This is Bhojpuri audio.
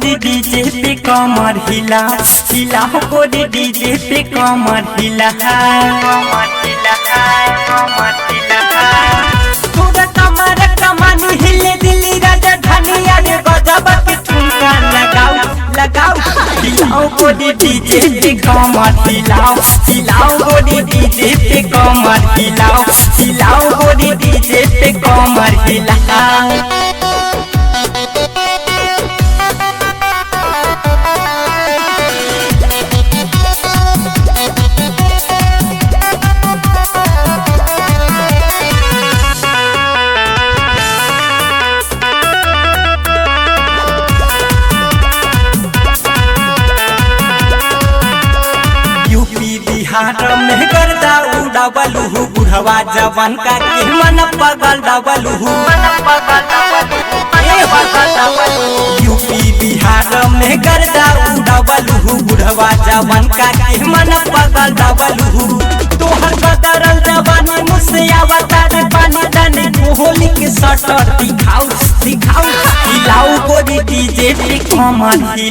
गोरी डीजे पे कमर हिला हिलाओ गोरी डीजे पे कमर हिला तोरा कमर कमानी हिले दिल्ली राजधानी अरे गजब के ठुमका लगाओ लगाओ हिलाओ गोरी डीजे पे कमर हिलाओ हिलाओ गोरी डीजे पे कमर हिलाओ हिलाओ गोरी डीजे पे कमर हिलाओ। बिहार में गर्दा उड़ावलू बुढ़वा जवान का के मन पगल डावलू यूपी बिहार में गर्दा उड़ावलू बुढ़वा जवान का के मन पगल डावलू तोहर बदरल जवानी मुझसे आवता रे पानी तने होली के सटर दिखाओ दिखाओ हिलाओ गोरी डीजे पे कमर हिला।